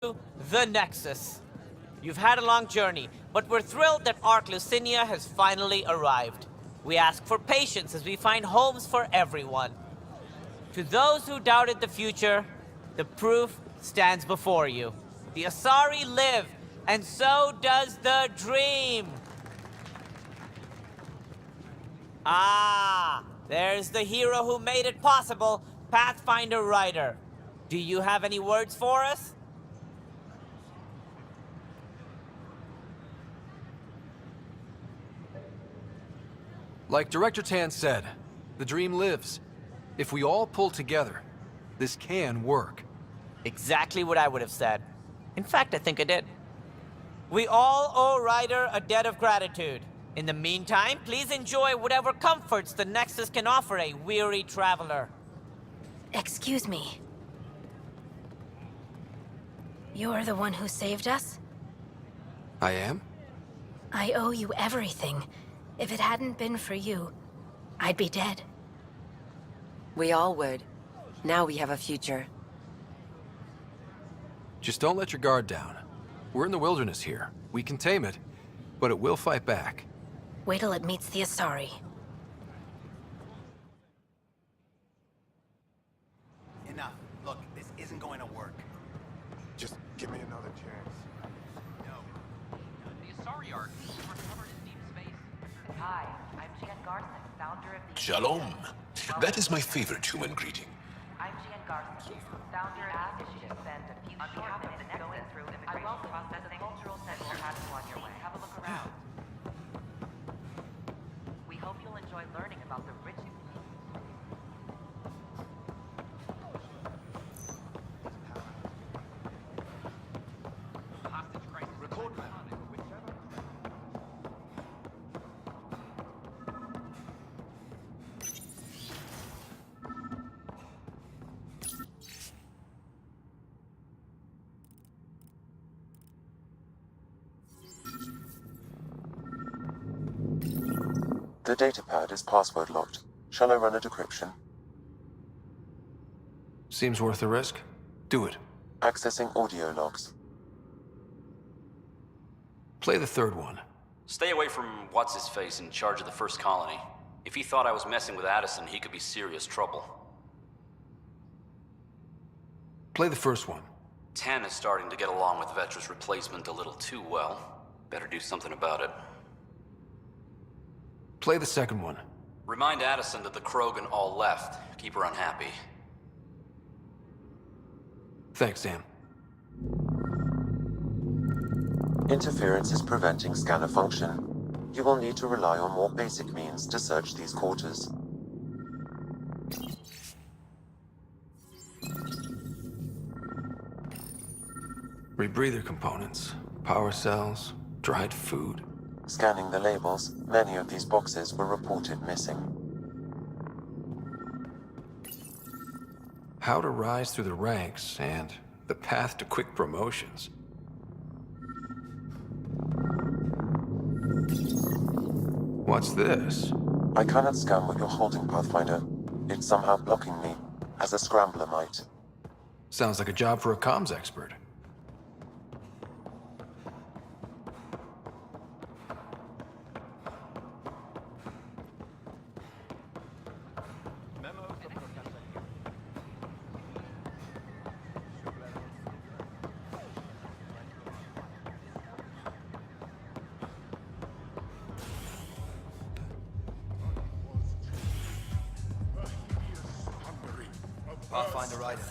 the Nexus. You've had a long journey, but we're thrilled that Ark Lucinia has finally arrived. We ask for patience as we find homes for everyone. To those who doubted the future, the proof stands before you. The Asari live, and so does the dream. Ah, there's the hero who made it possible, Pathfinder Ryder. Do you have any words for us? Like Director Tan said, the dream lives. If we all pull together, this can work. Exactly what I would have said. In fact, I think I did. We all owe Ryder a debt of gratitude. In the meantime, please enjoy whatever comforts the Nexus can offer a weary traveler. Excuse me. You're the one who saved us? I am? I owe you everything. If it hadn't been for you, I'd be dead. We all would. Now we have a future. Just don't let your guard down. We're in the wilderness here. We can tame it, but it will fight back. Wait till it meets the Asari. Enough. Look, this isn't going to work. Just give me another chance. No. The Asari Ark is recovered in deep space. Hi, I'm Jan Garson, founder of the... Shalom. That is my favorite human greeting. I'm Jan Garson, founder of the initiative, and a few short minutes going through immigration processing, cultural center will have you on your way. Have a look around. We hope you'll enjoy learning about the rich... Hostage crisis. Record that. The datapad is password locked. Shall I run a decryption? Seems worth the risk. Do it. Accessing audio logs. Play the third one. Stay away from what's-his-face in charge of the first colony. If he thought I was messing with Addison, he could be serious trouble. Play the first one. Tan is starting to get along with Vetra's replacement a little too well. Better do something about it. Play the second one. Remind Addison that the Krogan all left. Keep her unhappy. Thanks, Sam. Interference is preventing scanner function. You will need to rely on more basic means to search these quarters. Rebreather components, power cells, dried food. Scanning the labels, many of these boxes were reported missing. How to rise through the ranks and the path to quick promotions. What's this? I cannot scan what you're holding, Pathfinder. It's somehow blocking me, as a scrambler might. Sounds like a job for a comms expert. Pathfinder Ryder,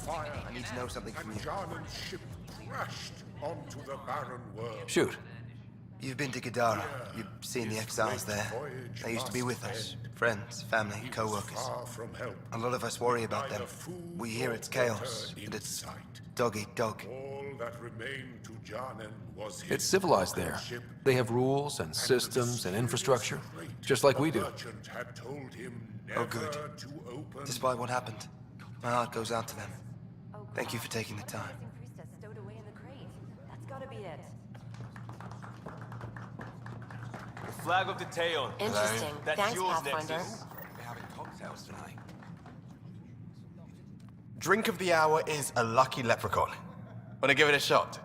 I need to know something from you. Jarnan's ship crashed onto the barren world. Shoot. You've been to Gadara. You've seen the exiles there. They used to be with us. Friends, family, co-workers. Far from help. A lot of us worry about them. We hear it's chaos, but it's dog eat dog. All that remained to Jarnan was his It's civilized there. ship. They have rules and systems and infrastructure, just like we do. The merchant had told him Oh, never good. to open. Despite what happened, my heart goes out to them. Thank you for taking the time. Priestess stowed away in the crate. That's gotta be it. The flag of the Teon. Interesting. That Thanks, fuels Pathfinder. Nexus. We're having cocktails tonight. Drink of the hour is a lucky leprechaun. Wanna give it a shot?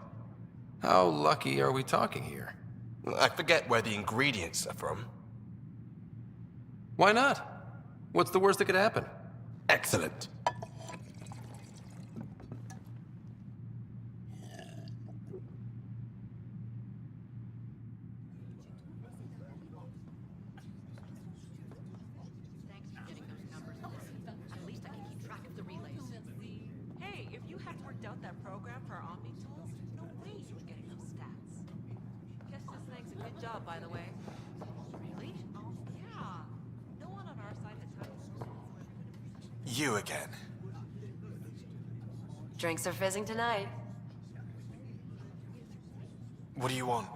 How lucky are we talking here? I forget where the ingredients are from. Why not? What's the worst that could happen? Excellent. Hey, if you had worked out that program for our Omni tools, no way you were getting those stats. Guess this thing's a good job, by the way. Really? Yeah. No one on our side has had You again. Drinks are fizzing tonight. What do you want?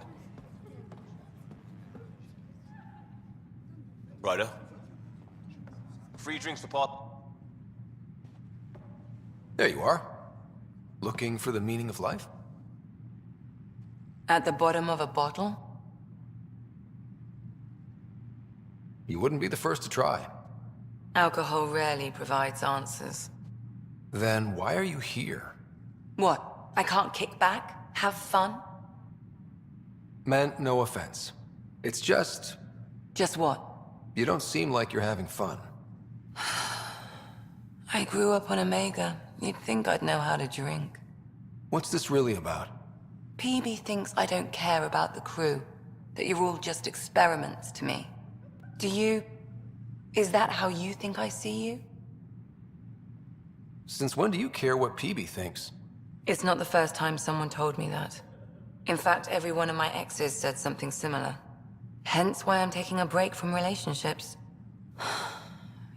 Ryder? Free drinks for Pop. There you are. Looking for the meaning of life? At the bottom of a bottle? You wouldn't be the first to try. Alcohol rarely provides answers. Then why are you here? What? I can't kick back? Have fun? Meant no offense. It's just, Just what? you don't seem like you're having fun. I grew up on Omega. You'd think I'd know how to drink. What's this really about? PB thinks I don't care about the crew. That you're all just experiments to me. Do you... Is that how you think I see you? Since when do you care what PB thinks? It's not the first time someone told me that. In fact, every one of my exes said something similar. Hence why I'm taking a break from relationships.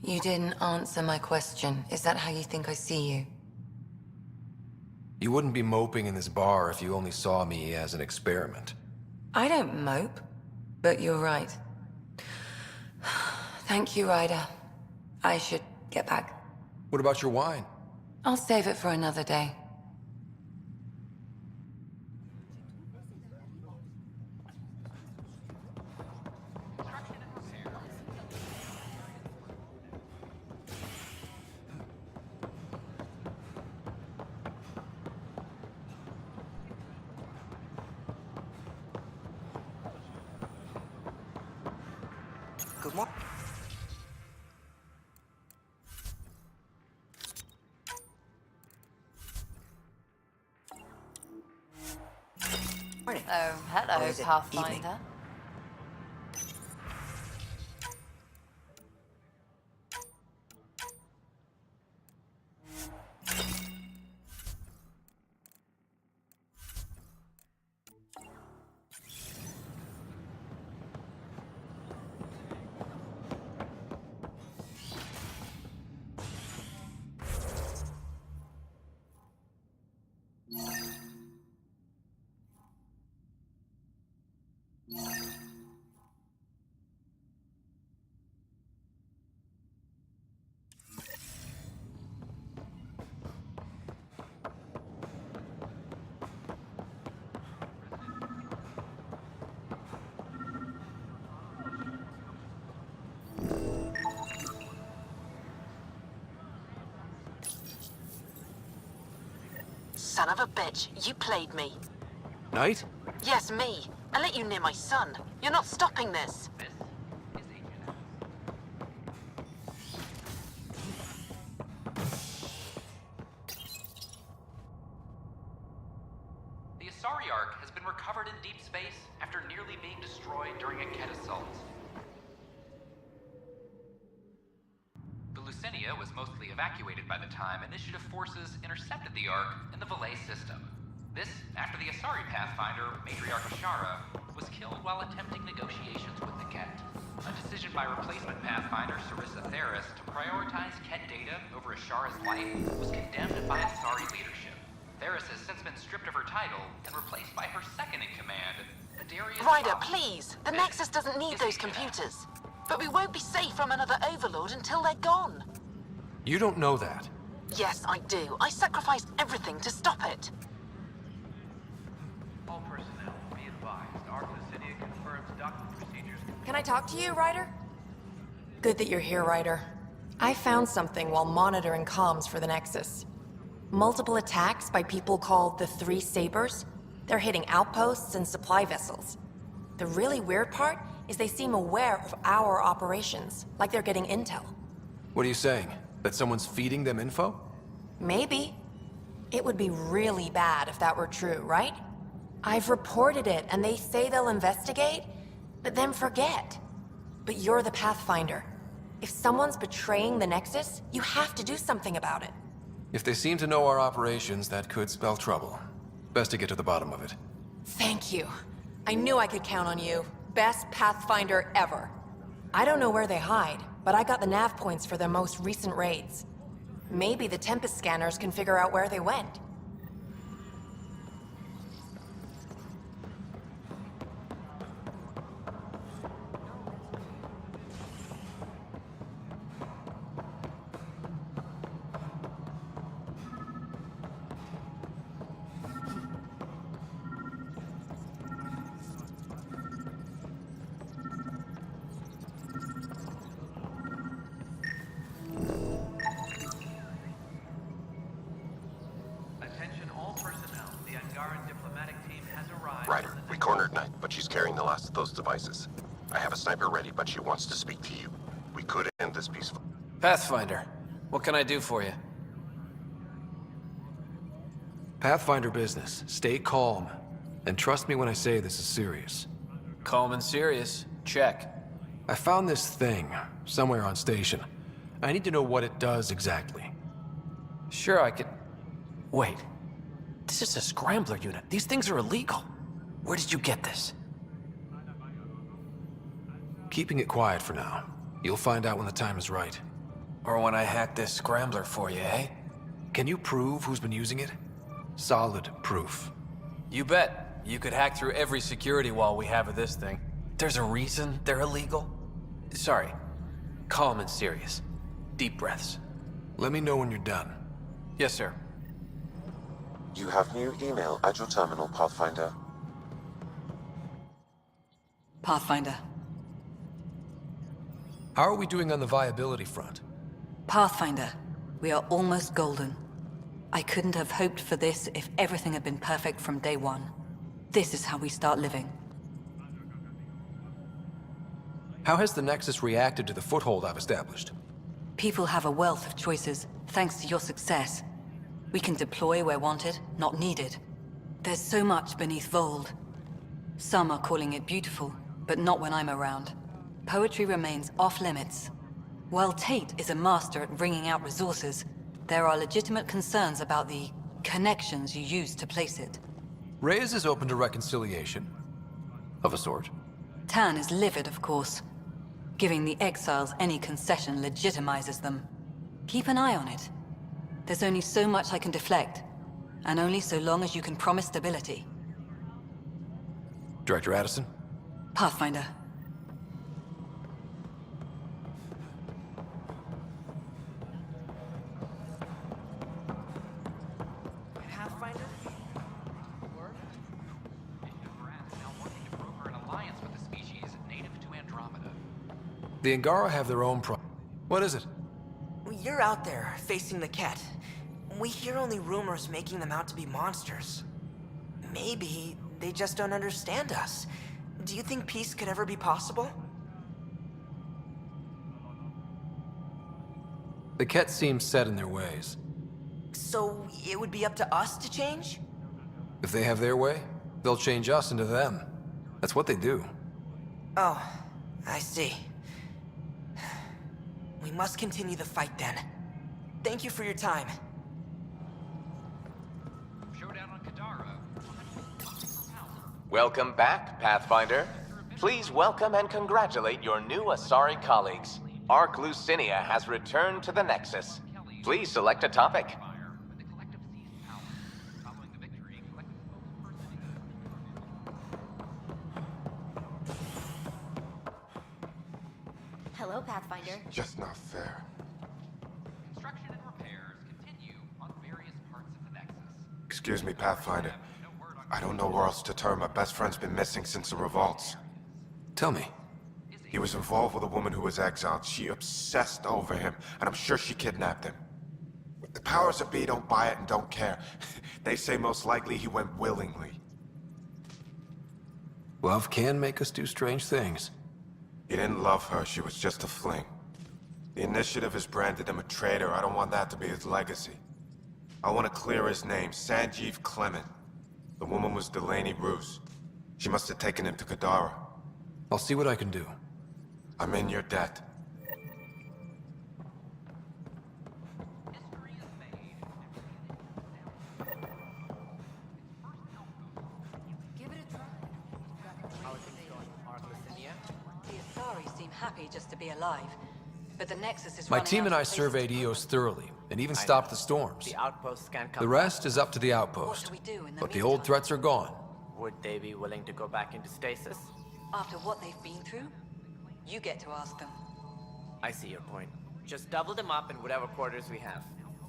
You didn't answer my question. Is that how you think I see you? You wouldn't be moping in this bar if you only saw me as an experiment. I don't mope, but you're right. Thank you, Ryder. I should get back. What about your wine? I'll save it for another day. Good morning. Oh, hello, Or is it Pathfinder. evening? Son of a bitch, you played me. Knight? Yes, me. I let you near my son. You're not stopping this. The Asari Ark has been recovered in deep space after nearly being destroyed during a Ket assault. The Lucinia was mostly evacuated by the time Initiative forces intercepted the Ark in the Valet system. This after the Asari Pathfinder, Matriarch Ashara, was killed while attempting negotiations with the Ket. A decision by replacement Pathfinder Sarissa Theris to prioritize Ket data over Ashara's life was condemned by Asari leadership. Theris has since been stripped of her title and replaced by her second-in-command, Adarius Ryder, Ross. please. The Nexus doesn't need those computers. But we won't be safe from another Overlord until they're gone. You don't know that. Yes, I do. I sacrificed everything to stop it. All personnel, be advised. Ark Lucinia confirms document procedures. Can I talk to you, Ryder? Good that you're here, Ryder. I found something while monitoring comms for the Nexus. Multiple attacks by people called the Three Sabers. They're hitting outposts and supply vessels. The really weird part is they seem aware of our operations, like they're getting intel. What are you saying? That someone's feeding them info? Maybe. It would be really bad if that were true, right? I've reported it, and they say they'll investigate, but then forget. But you're the Pathfinder. If someone's betraying the Nexus, you have to do something about it. If they seem to know our operations, that could spell trouble. Best to get to the bottom of it. Thank you. I knew I could count on you. Best Pathfinder ever. I don't know where they hide, but I got the nav points for their most recent raids. Maybe the Tempest scanners can figure out where they went. Ryder, we cornered Knight, but she's carrying the last of those devices. I have a sniper ready, but she wants to speak to you. We could end this peacefully. Pathfinder, what can I do for you? Pathfinder business. Stay calm. And trust me when I say this is serious. Calm and serious. Check. I found this thing somewhere on station. I need to know what it does exactly. Sure, I could... Wait. This is a scrambler unit. These things are illegal. Where did you get this? Keeping it quiet for now. You'll find out when the time is right. Or when I hack this scrambler for you, eh? Can you prove who's been using it? Solid proof. You bet. You could hack through every security wall we have of this thing. There's a reason they're illegal. Sorry. Calm and serious. Deep breaths. Let me know when you're done. Yes, sir. You have new email at your terminal, Pathfinder. Pathfinder. How are we doing on the viability front? Pathfinder, we are almost golden. I couldn't have hoped for this if everything had been perfect from day one. This is how we start living. How has the Nexus reacted to the foothold I've established? People have a wealth of choices, thanks to your success. We can deploy where wanted, not needed. There's so much beneath Vold. Some are calling it beautiful, but not when I'm around. Poetry remains off-limits. While Tate is a master at wringing out resources, there are legitimate concerns about the connections you use to place it. Reyes is open to reconciliation. Of a sort. Tan is livid, of course. Giving the exiles any concession legitimizes them. Keep an eye on it. There's only so much I can deflect, and only so long as you can promise stability. Director Addison? Pathfinder. Pathfinder? Now working to broker an alliance with a species native to Andromeda. The Angara have their own What is it? You're out there, facing the Ket. We hear only rumors making them out to be monsters. Maybe they just don't understand us. Do you think peace could ever be possible? The Ket seem set in their ways. So it would be up to us to change? If they have their way, they'll change us into them. That's what they do. Oh, I see. We must continue the fight then. Thank you for your time. Showdown on Kadara. Welcome back, Pathfinder. Please welcome and congratulate your new Asari colleagues. Ark Lucinia has returned to the Nexus. Please select a topic. Hello, Pathfinder. Just not fair. Construction and repairs continue on various parts of the Nexus. Excuse me, Pathfinder. I don't know where else to turn. My best friend's been missing since the revolts. Tell me. He was involved with a woman who was exiled. She obsessed over him, and I'm sure she kidnapped him. The powers that be don't buy it and don't care. They say most likely he went willingly. Love can make us do strange things. He didn't love her, she was just a fling. The Initiative has branded him a traitor. I don't want that to be his legacy. I want to clear his name, Sanjeev Clement. The woman was Delaney Roos. She must have taken him to Kadara. I'll see what I can do. I'm in your debt. The Asari seem happy just to be alive. But the Nexus is My running team out and of I places surveyed to EOS thoroughly, and even stopped the storms. The outposts can't come The rest is up to the outpost. What do we do in the But the meantime? old threats are gone. Would they be willing to go back into stasis? After what they've been through, you get to ask them. I see your point. Just double them up in whatever quarters we have.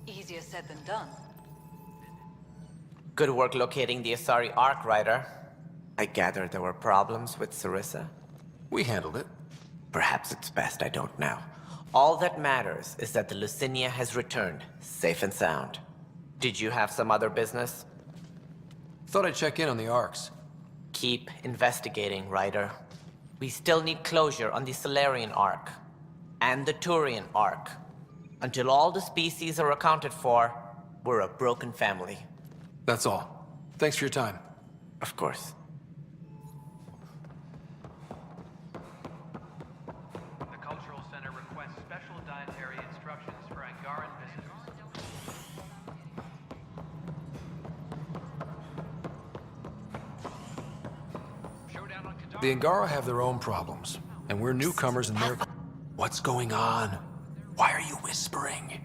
Easier said than done. Good work locating the Asari Ark, Ryder. I gather there were problems with Sarissa? We handled it. Perhaps it's best I don't now. All that matters is that the Lucinia has returned, safe and sound. Did you have some other business? Thought I'd check in on the Arks. Keep investigating, Ryder. We still need closure on the Solarian Ark and the Turian Ark. Until all the species are accounted for, we're a broken family. That's all. Thanks for your time. Of course. The Cultural Center requests special dietary instructions for Angaran visitors. The Angara have their own problems, and we're newcomers in their... What's going on? Why are you whispering?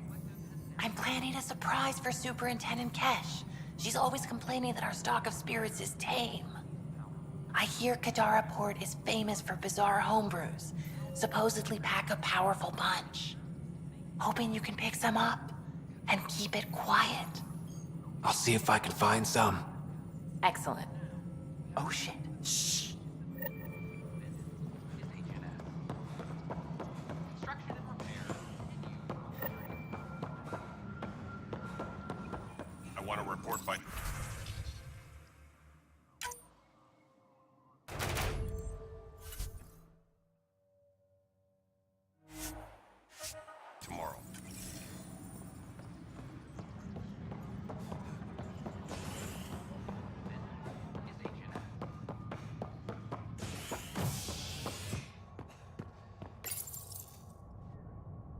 I'm planning a surprise for Superintendent Kesh. She's always complaining that our stock of spirits is tame. I hear Kadara Port is famous for bizarre homebrews, supposedly pack a powerful punch. Hoping you can pick some up and keep it quiet. I'll see if I can find some. Excellent. Oh shit. Shh. I want to report by... tomorrow.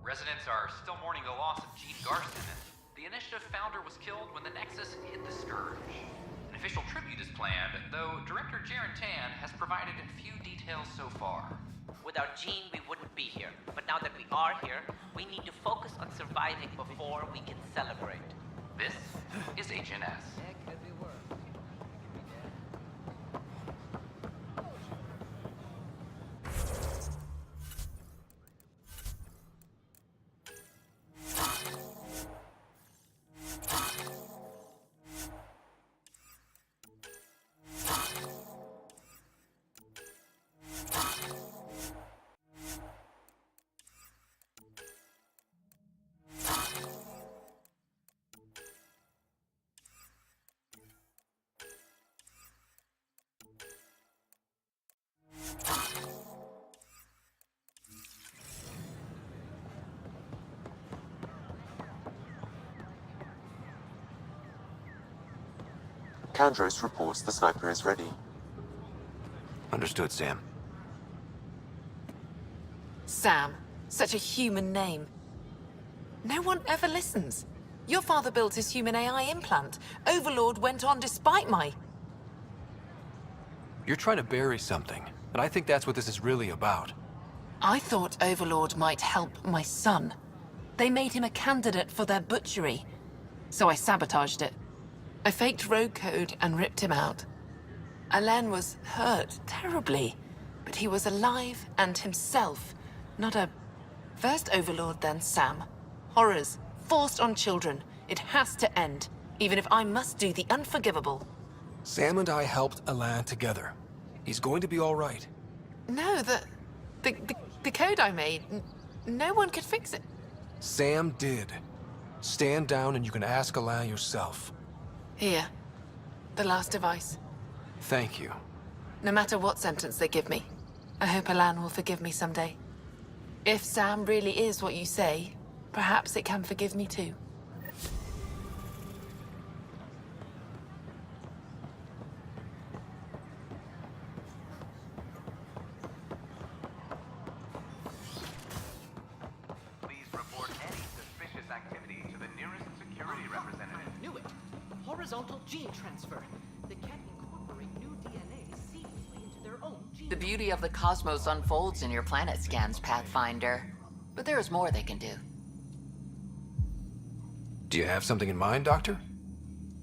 Residents are still mourning the loss of Gene Garston. The Initiative founder was killed when the Nexus hit the Scourge. An official tribute is planned, though Director Jaren Tan has provided few details so far. Without Gene, we wouldn't be here. But now that we are here, we need to focus on surviving before we can celebrate. This is HNS. Kandros reports the sniper is ready. Understood, Sam. Sam, such a human name. No one ever listens. Your father built his human AI implant. Overlord went on despite my... You're trying to bury something, and I think that's what this is really about. I thought Overlord might help my son. They made him a candidate for their butchery, so I sabotaged it. I faked rogue code and ripped him out. Alain was hurt terribly, but he was alive and himself, not a... First Overlord, then Sam. Horrors, forced on children. It has to end, even if I must do the unforgivable. Sam and I helped Alain together. He's going to be all right. No, the code I made, no one could fix it. Sam did. Stand down and you can ask Alain yourself. Here. The last device. Thank you. No matter what sentence they give me, I hope Alan will forgive me someday. If Sam really is what you say, perhaps it can forgive me too. Please report any suspicious activity to the nearest security representative. Knew it. Horizontal gene transfer. They can't incorporate new DNA seamlessly into their own gene. The beauty of the cosmos unfolds in your planet scans, Pathfinder. But there is more they can do. Do you have something in mind, Doctor?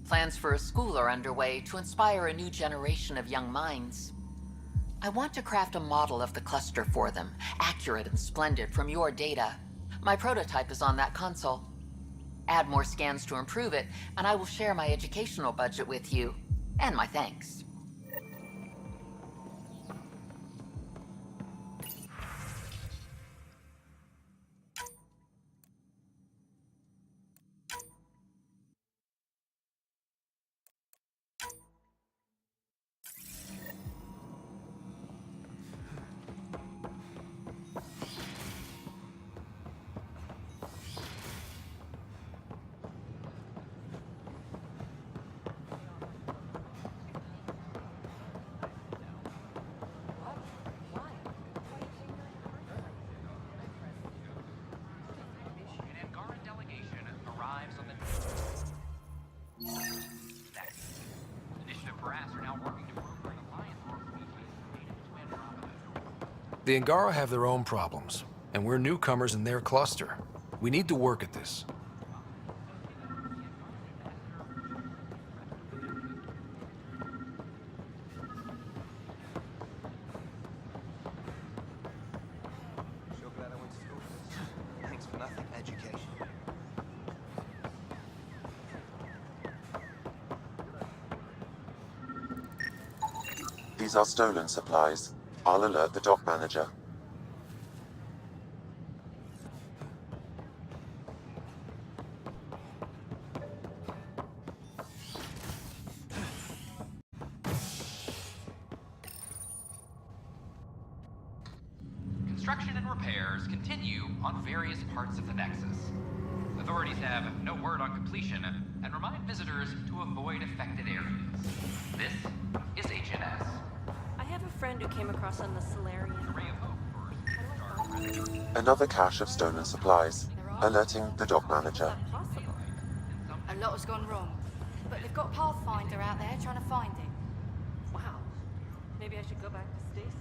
Plans for a school are underway to inspire a new generation of young minds. I want to craft a model of the cluster for them, accurate and splendid from your data. My prototype is on that console. Add more scans to improve it, and I will share my educational budget with you, and my thanks. An Angaran delegation arrives on the next. Initiative brass are now working to broker an alliance between Andromeda. The Angara have their own problems, and we're newcomers in their cluster. We need to work at this. Sure glad I went to school for this. Thanks for nothing, education. These are stolen supplies. I'll alert the dock manager. Construction and repairs continue on various parts of the Nexus. Authorities have no word on completion and remind visitors to avoid affected areas. This is HNS. I have a friend who came across on the Solarian. Another cache of stolen supplies. Alerting the dock manager. A lot has gone wrong, but they've got Pathfinder out there trying to find it. Wow. Maybe I should go back to stasis.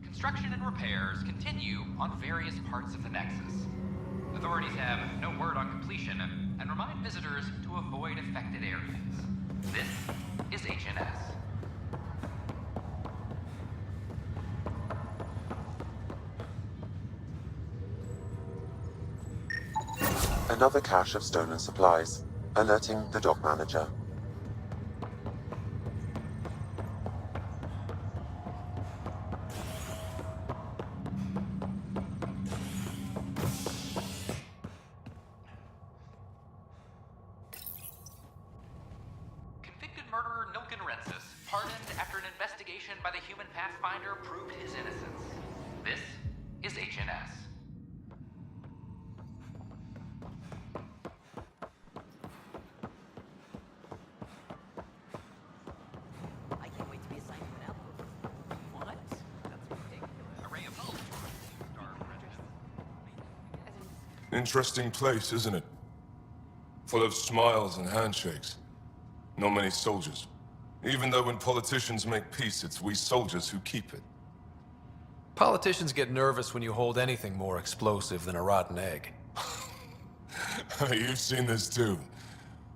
Construction and repairs continue on various parts of the Nexus. Authorities have no word on completion and remind visitors to avoid affected areas. This is HNS. Another cache of stolen supplies. Alerting the dock manager. Convicted murderer Nilken Rensis, pardoned after an investigation by the human Pathfinder proved his innocence. This is HNS. I can't wait to be assigned to an outpost. What? That's ridiculous. Array of hope. Interesting place, isn't it? Full of smiles and handshakes. Not many soldiers. Even though when politicians make peace, it's we soldiers who keep it. Politicians get nervous when you hold anything more explosive than a rotten egg. You've seen this too.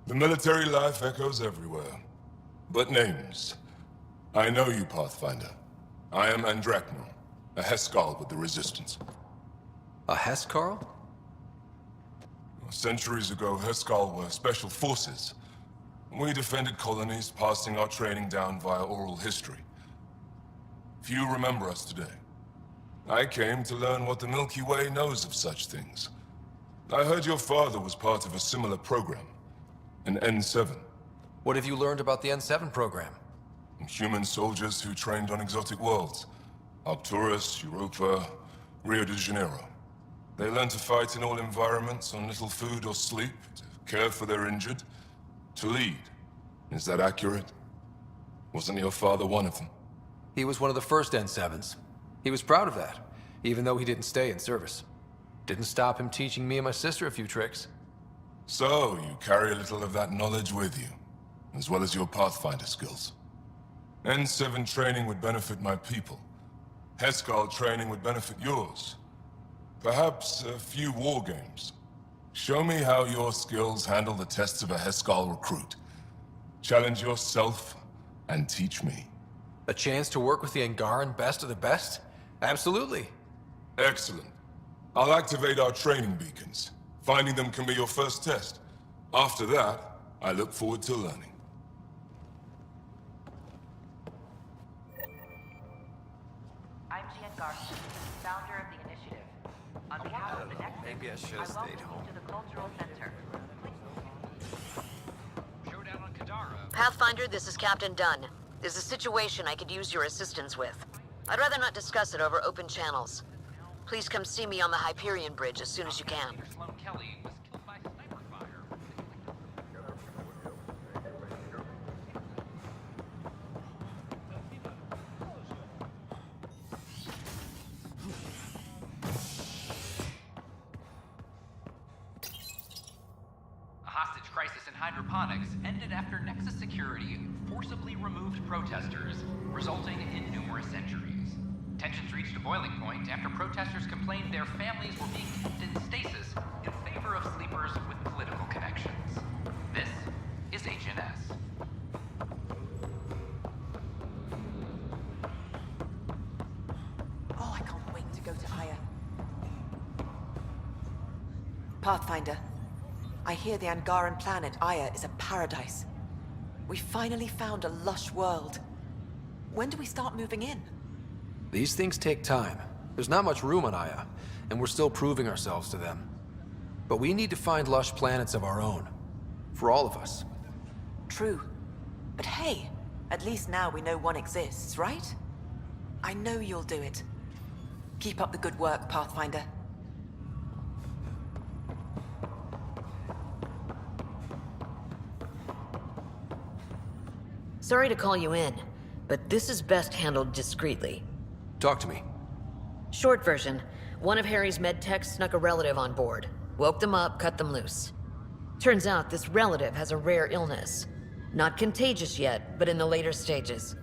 The military life echoes everywhere. But names. I know you, Pathfinder. I am Andromeda, a Heskal with the Resistance. A Heskal? Centuries ago, Heskal were special forces. We defended colonies, passing our training down via oral history. Few remember us today. I came to learn what the Milky Way knows of such things. I heard your father was part of a similar program, an N7. What have you learned about the N7 program? Human soldiers who trained on exotic worlds. Arcturus, Europa, Rio de Janeiro. They learn to fight in all environments, on little food or sleep, to care for their injured, to lead. Is that accurate? Wasn't your father one of them? He was one of the first N7s. He was proud of that, even though he didn't stay in service. Didn't stop him teaching me and my sister a few tricks. So, you carry a little of that knowledge with you, as well as your Pathfinder skills. N7 training would benefit my people. Heskal training would benefit yours. Perhaps a few war games. Show me how your skills handle the tests of a Heskal recruit. Challenge yourself, and teach me. A chance to work with the Angaran best of the best? Absolutely. Excellent. I'll activate our training beacons. Finding them can be your first test. After that, I look forward to learning. I'm Gian Garcia, founder of the initiative. On behalf of the Nexus, Maybe I should have welcome stayed you home. to the Cultural Center. Showdown on Kadara. Pathfinder, this is Captain Dunn. There's a situation I could use your assistance with. I'd rather not discuss it over open channels. Please come see me on the Hyperion Bridge as soon as you can. Sloan Kelly was killed by sniper fire. A hostage crisis in hydroponics ended after Nexus Security forcibly removed protesters, resulting in numerous injuries. Tensions reached a boiling point after protesters complained their families were being kept in stasis in favor of sleepers with political connections. This is HNS. Oh, I can't wait to go to Aya. Pathfinder, I hear the Angaran planet Aya is a paradise. We finally found a lush world. When do we start moving in? These things take time. There's not much room on Aya, and we're still proving ourselves to them. But we need to find lush planets of our own. For all of us. True. But hey, at least now we know one exists, right? I know you'll do it. Keep up the good work, Pathfinder. Sorry to call you in, but this is best handled discreetly. Talk to me. Short version, one of Harry's med techs snuck a relative on board. Woke them up, cut them loose. Turns out this relative has a rare illness. Not contagious yet, but in the later stages.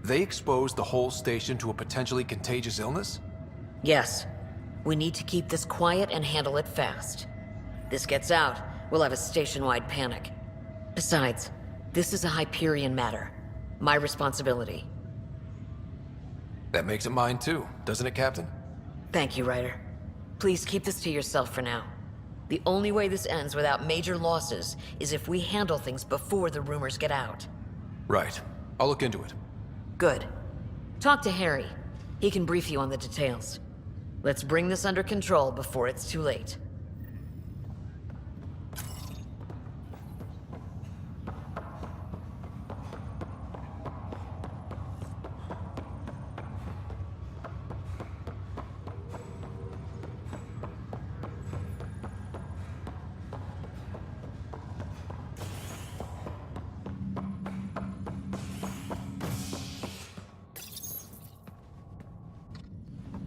They exposed the whole station to a potentially contagious illness? Yes. We need to keep this quiet and handle it fast. This gets out, we'll have a station-wide panic. Besides, this is a Hyperion matter. My responsibility. That makes it mine too, doesn't it, Captain? Thank you, Ryder. Please keep this to yourself for now. The only way this ends without major losses is if we handle things before the rumors get out. Right. I'll look into it. Good. Talk to Harry. He can brief you on the details. Let's bring this under control before it's too late.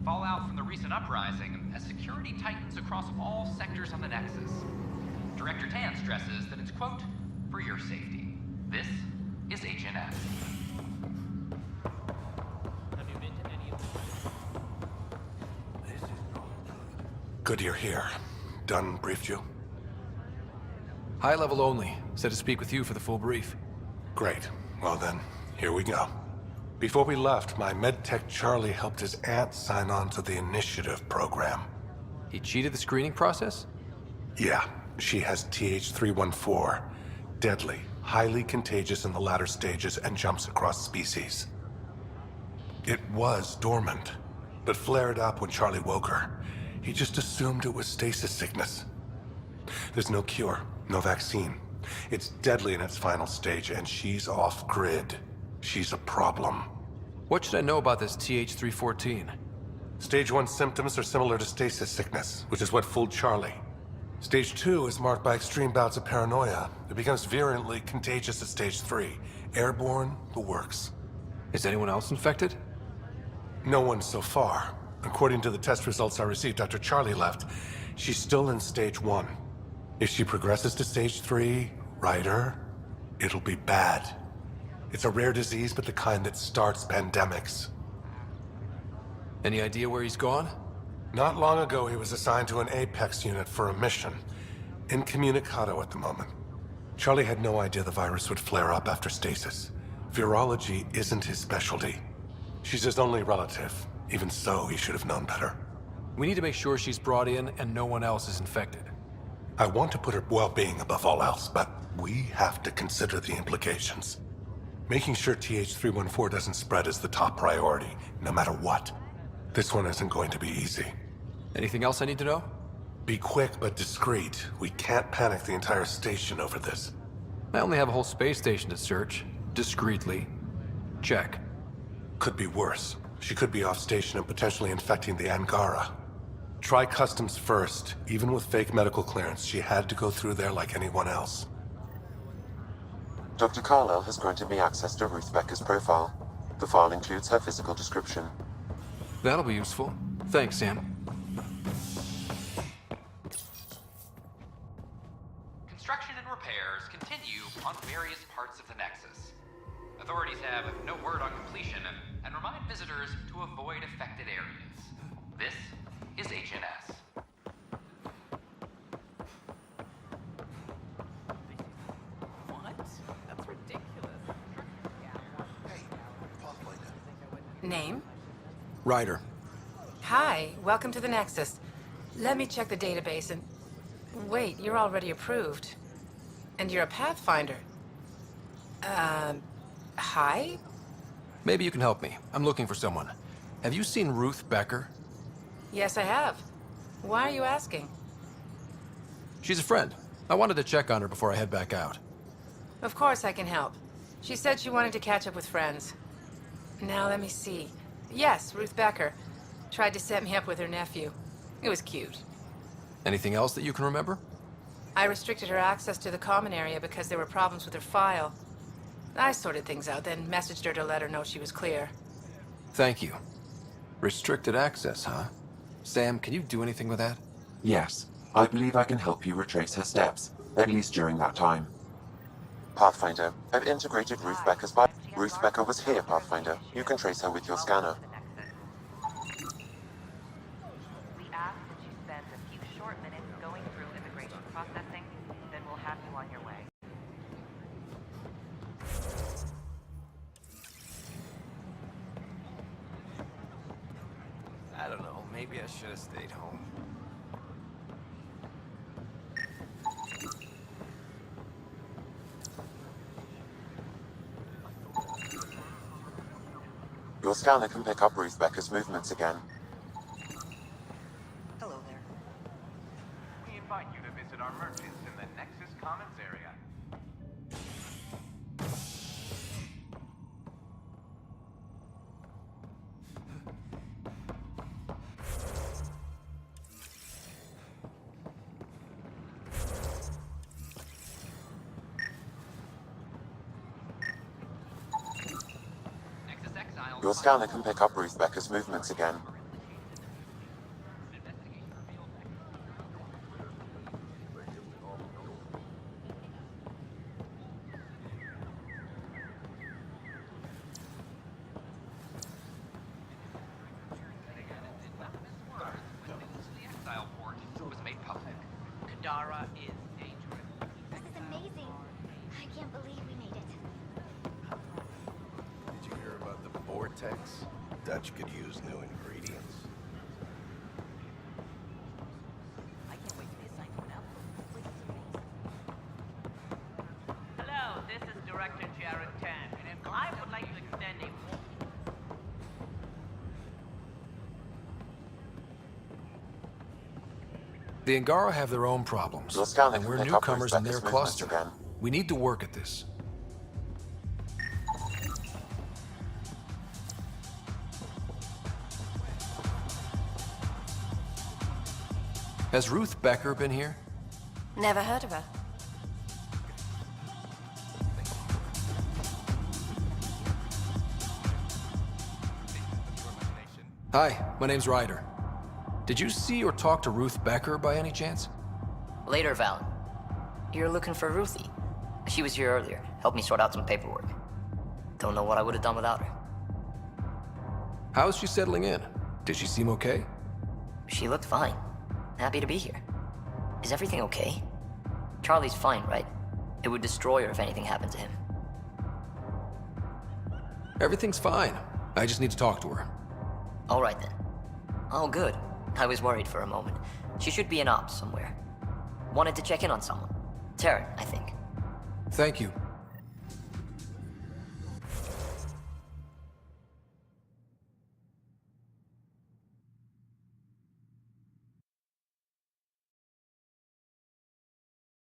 Fallout from the recent uprising as security tightens across all sectors on the Nexus. Director Tan stresses that it's, quote, for your safety. This is HNS. Good you're here. Dunn briefed you? High level only. Said to speak with you for the full brief. Great. Well then, here we go. Before we left, my medtech Charlie helped his aunt sign on to the initiative program. He cheated the screening process? Yeah, she has TH314. deadly, highly contagious in the latter stages, and jumps across species. It was dormant, but flared up when Charlie woke her. He just assumed it was stasis sickness. There's no cure, no vaccine. It's deadly in its final stage, and she's off-grid. She's a problem. What should I know about this TH-314? Stage 1 symptoms are similar to stasis sickness, which is what fooled Charlie. Stage 2 is marked by extreme bouts of paranoia. It becomes virulently contagious at Stage 3. Airborne, the works. Is anyone else infected? No one so far. According to the test results I received after Charlie left, she's still in Stage 1. If she progresses to Stage 3, Ryder, it'll be bad. It's a rare disease, but the kind that starts pandemics. Any idea where he's gone? Not long ago, he was assigned to an Apex unit for a mission. Incommunicado at the moment. Charlie had no idea the virus would flare up after stasis. Virology isn't his specialty. She's his only relative. Even so, he should have known better. We need to make sure she's brought in and no one else is infected. I want to put her well-being above all else, but we have to consider the implications. Making sure TH-314 doesn't spread is the top priority, no matter what. This one isn't going to be easy. Anything else I need to know? Be quick but discreet. We can't panic the entire station over this. I only have a whole space station to search. Discreetly. Check. Could be worse. She could be off station and potentially infecting the Angara. Try customs first. Even with fake medical clearance, she had to go through there like anyone else. Dr. Carlyle has granted me access to Ruth Becker's profile. The file includes her physical description. That'll be useful. Thanks, Sam. Construction and repairs continue on various parts of the Nexus. Authorities have no word on completion and remind visitors to avoid affected areas. This is HNS. What? That's ridiculous. Name? Ryder. Hi, welcome to the Nexus. Let me check the database and... Wait, you're already approved. And you're a Pathfinder. Hi? Maybe you can help me. I'm looking for someone. Have you seen Ruth Becker? Yes, I have. Why are you asking? She's a friend. I wanted to check on her before I head back out. Of course I can help. She said she wanted to catch up with friends. Now let me see. Yes, Ruth Becker. Tried to set me up with her nephew. It was cute. Anything else that you can remember? I restricted her access to the common area because there were problems with her file. I sorted things out, then messaged her to let her know she was clear. Thank you. Restricted access, huh? Sam, can you do anything with that? Yes, I believe I can help you retrace her steps, at least during that time. Pathfinder, I've integrated Ruth Becker's bio. Ruth Becker was here, Pathfinder. You can trace her with your scanner. We ask that you spend a few short minutes going through immigration processing, then we'll have you on your way. I don't know, maybe I should have stayed home. Your scanner can pick up Ruth Becker's movements again. Hello there. We invite you to visit our merchants in the Nexus Commons area. Your scanner can pick up Ruth Becker's movements again. Kadara is dangerous. This is amazing. I can't believe we made it. Did you hear about the vortex? Dutch could use new ingredients. I can't wait to be assigned to an outpost. The Angara have their own problems, Your scanner and can we're pick up newcomers in Rebecca's their movements cluster. again. We need to work at this. Has Ruth Becker been here? Never heard of her. Hi, my name's Ryder. Did you see or talk to Ruth Becker by any chance? Later, Valen. You're looking for Ruthie. She was here earlier, helped me sort out some paperwork. Don't know what I would have done without her. How's she settling in? Did she seem okay? She looked fine. Happy to be here. Is everything okay? Charlie's fine, right? It would destroy her if anything happened to him. Everything's fine. I just need to talk to her. All right then. Oh, good. I was worried for a moment. She should be in ops somewhere. Wanted to check in on someone. Taryn, I think. Thank you.